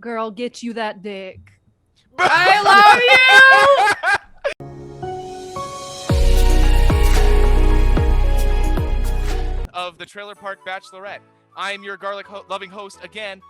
Girl, get you that dick. I love you! Of the Trailer Park Bachelorette. I'm your garlic-loving host again,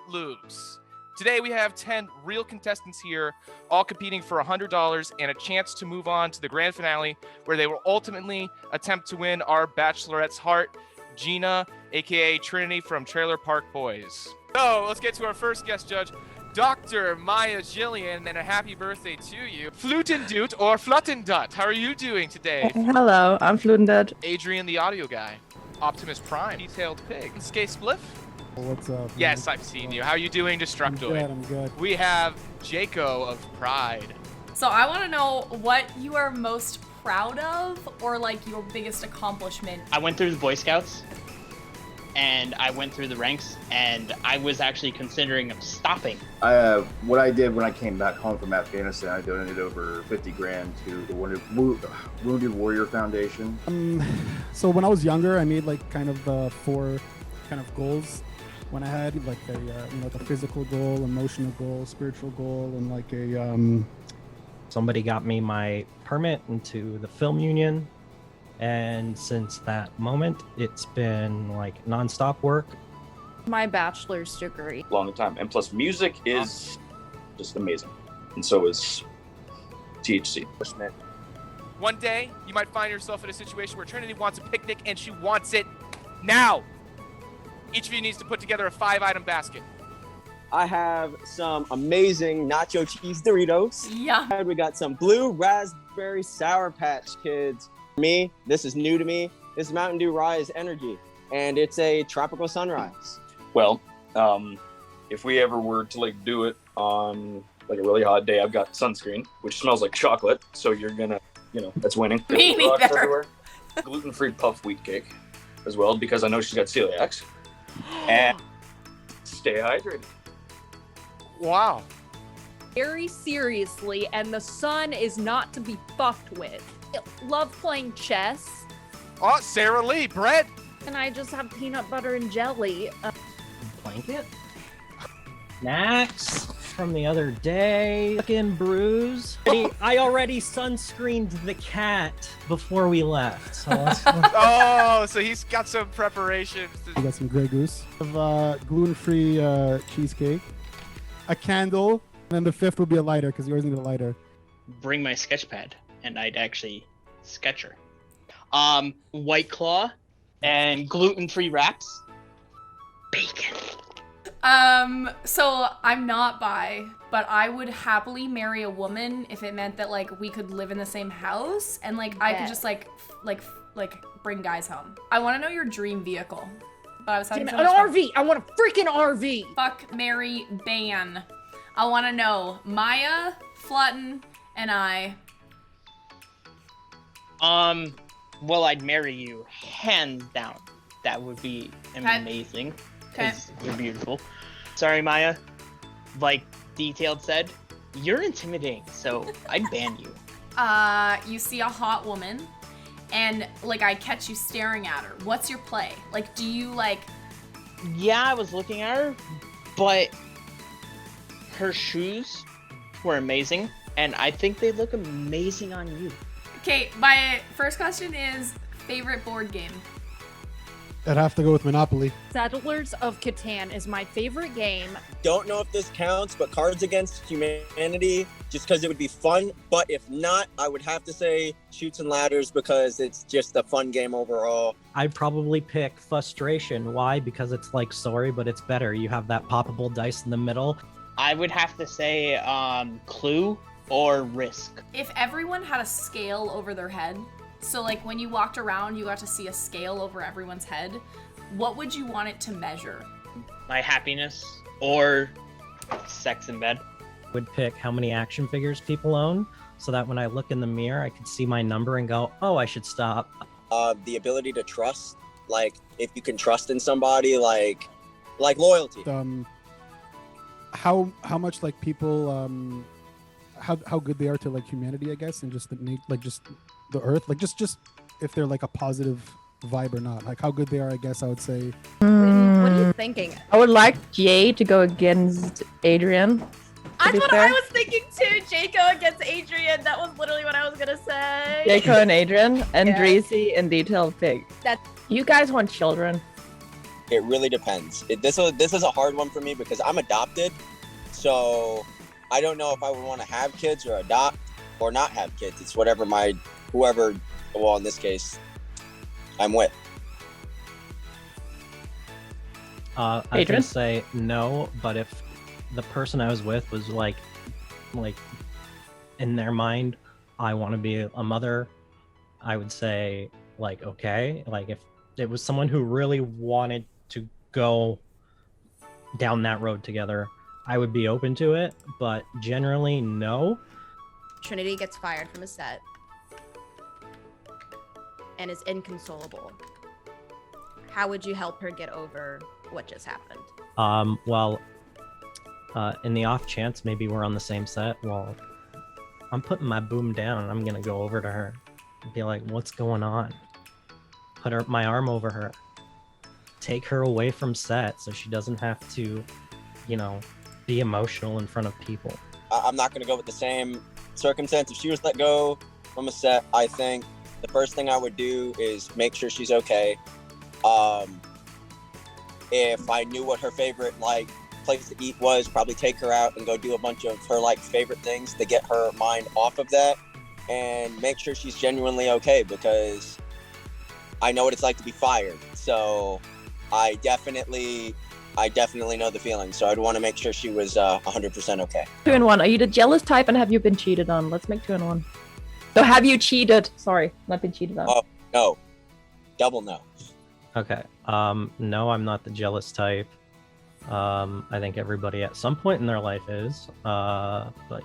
Loose. Today we have 10 real contestants here, all competing for $100 and a chance to move on to the grand finale, where they will ultimately attempt to win our Bachelorette's heart, Gina, aka Trinity from Trailer Park Boys. So let's get to our first guest judge, Dr. Maya Jillian, and a happy birthday to you. Flutendut or Fluttendut, how are you doing today? Hello, I'm Flutendut. Adrian, the audio guy. Optimus Prime, Detailed Pig, Skate Spliff. What's up? Yes, I've seen you. How are you doing, Destructoid? I'm good. We have Jaco of Pride. So I want to know what you are most proud of, or like your biggest accomplishment. I went through the Boy Scouts, and I went through the ranks, and I was actually considering stopping. What I did when I came back home from Afghanistan, I donated over 50 grand to the Wounded Warrior Foundation. So when I was younger, I made like kind of 4 kind of goals. When I had like a like a physical goal, emotional goal, spiritual goal, and like a Somebody got me my permit into the film union, and since that moment, it's been like nonstop work. My bachelor's degree. Long time, and plus music is just amazing, and so is THC. One day, you might find yourself in a situation where Trinity wants a picnic and she wants it now. Each of you needs to put together a 5-item basket. I have some amazing nacho cheese Doritos. Yeah. We got some blue raspberry Sour Patch Kids. For me, this is new to me. This is Mountain Dew Rise Energy, and it's a tropical sunrise. Well, if we ever were to like do it on like a really hot day, I've got sunscreen, which smells like chocolate, so you're gonna, that's winning. Me Rocks neither. everywhere. Gluten-free puff wheat cake as well, because I know she's got celiacs. And stay hydrated. Wow. Very seriously, and the sun is not to be fucked with. Love playing chess, Oh, Sarah Lee, bread. and I just have peanut butter and jelly. Blanket? Snacks from the other day. Fucking bruise. I already sunscreened the cat before we left. So Oh, so he's got some preparations. I got some Grey Goose, gluten-free cheesecake, a candle, and then the 5th will be a lighter because you always need a lighter. Bring my sketch pad, and I'd actually sketch her. White Claw and gluten-free wraps. Bacon. So I'm not bi, but I would happily marry a woman if it meant that like we could live in the same house and like I could just like bring guys home. I want to know your dream vehicle. But I was having so An much fun. RV. I want a freaking RV. Fuck, marry, ban. I want to know Maya, Flutton, and I. Well, I'd marry you, hands down. That would be amazing. Because you're beautiful. Sorry, Maya. Like Detailed said, you're intimidating, so I'd ban you. You see a hot woman, and like I catch you staring at her. What's your play? Like, do you like? Yeah, I was looking at her, but her shoes were amazing, and I think they look amazing on you. Okay, my first question is favorite board game. I'd have to go with Monopoly. Settlers of Catan is my favorite game. Don't know if this counts, but Cards Against Humanity, just because it would be fun. But if not, I would have to say Chutes and Ladders because it's just a fun game overall. I'd probably pick Frustration. Why? Because it's like Sorry, but it's better. You have that poppable dice in the middle. I would have to say Clue or Risk. If everyone had a scale over their head, so like when you walked around, you got to see a scale over everyone's head, what would you want it to measure? My happiness or sex in bed. Would pick how many action figures people own, so that when I look in the mirror, I could see my number and go, oh, I should stop. The ability to trust, like if you can trust in somebody, like loyalty. How much like people how good they are to like humanity, I guess, and just just the earth, like just if they're like a positive vibe or not, like how good they are, I guess I would say. What do you Thinking. I would like Jay to go against Adrian. That's what fair. I was thinking too. Jaco against Adrian. That was literally what I was gonna say. Jaco and Adrian, and Yeah. Dreezy and Detailed Pig. You guys want children? It really depends. This is a hard one for me because I'm adopted, so I don't know if I would want to have kids or adopt or not have kids. It's whatever whoever. Well, in this case, I'm with. I was Adrian? gonna say no, but if the person I was with was like in their mind, I want to be a mother, I would say like okay. Like if it was someone who really wanted to go down that road together, I would be open to it, but generally no. Trinity gets fired from a set and is inconsolable. How would you help her get over what just happened? Well, in the off chance maybe we're on the same set, well, I'm putting my boom down and I'm gonna go over to her and be like, what's going on? Put my arm over her. Take her away from set so she doesn't have to, be emotional in front of people. I'm not going to go with the same circumstance. If she was let go from a set, I think the first thing I would do is make sure she's okay. If I knew what her favorite place to eat was, probably take her out and go do a bunch of her favorite things to get her mind off of that, and make sure she's genuinely okay, because I know what it's like to be fired. So I definitely know the feeling. So I'd want to make sure she was 100% okay. 2 in 1. Are you the jealous type and have you been cheated on? Let's make 2 in 1. So have you cheated? Sorry, not been cheated on. Oh, no. Double no. Okay. No, I'm not the jealous type. I think everybody at some point in their life is, but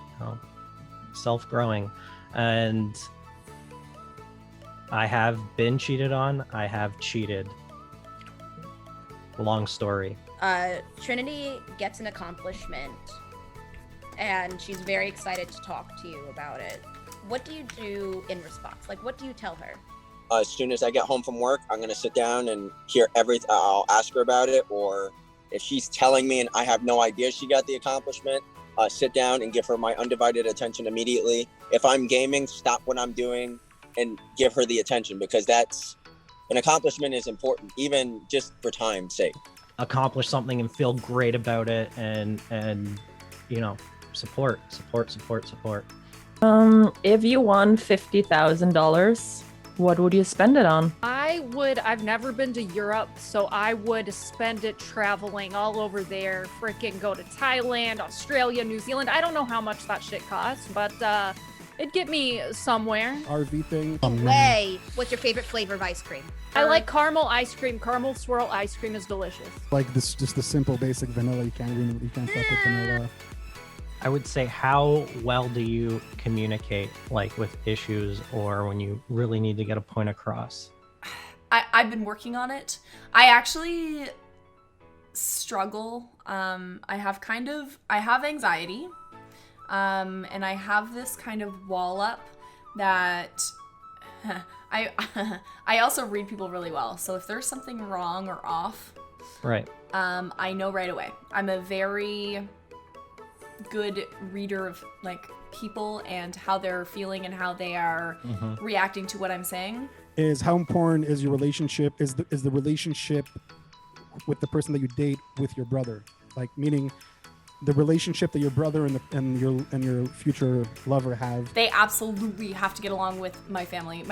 self-growing. And I have been cheated on. I have cheated. Long story. Trinity gets an accomplishment and she's very excited to talk to you about it. What do you do in response? What do you tell her? As soon as I get home from work, I'm going to sit down and hear everything. I'll ask her about it, or if she's telling me and I have no idea she got the accomplishment, sit down and give her my undivided attention immediately. If I'm gaming, stop what I'm doing and give her the attention, because an accomplishment is important, even just for time's sake. Accomplish something and feel great about it, and support. If you won $50,000, what would you spend it on? I've never been to Europe, so I would spend it traveling all over there. Freaking go to Thailand, Australia, New Zealand. I don't know how much that shit costs, but it'd get me somewhere. RV thing. Way. What's your favorite flavor of ice cream? I like caramel ice cream. Caramel swirl ice cream is delicious. Just the simple basic vanilla. You can't fuck with vanilla. I would say, how well do you communicate, with issues or when you really need to get a point across? I've been working on it. I actually struggle. I have anxiety. And I have this kind of wall up that I also read people really well. So if there's something wrong or off, right, I know right away. I'm a very good reader of people and how they're feeling and how they are reacting to what I'm saying. Is how important is your relationship? Is the relationship with the person that you date with your brother? Meaning the relationship that your brother and your future lover have. They absolutely have to get along with my family.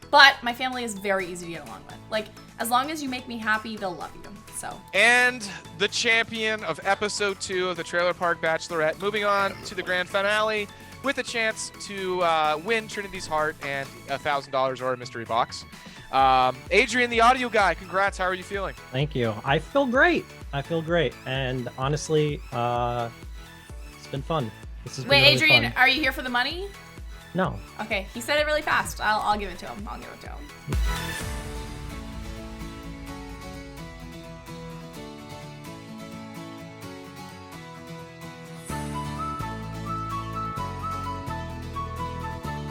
But my family is very easy to get along with. As long as you make me happy, they'll love you. So. And the champion of episode 2 of the Trailer Park Bachelorette, moving on to the grand finale with a chance to win Trinity's heart and $1,000 or a mystery box. Adrian, the audio guy, congrats. How are you feeling? Thank you. I feel great. And honestly, it's been fun. This has been really Adrian, fun. Are you here for the money? No. Okay, he said it really fast. I'll give it to him.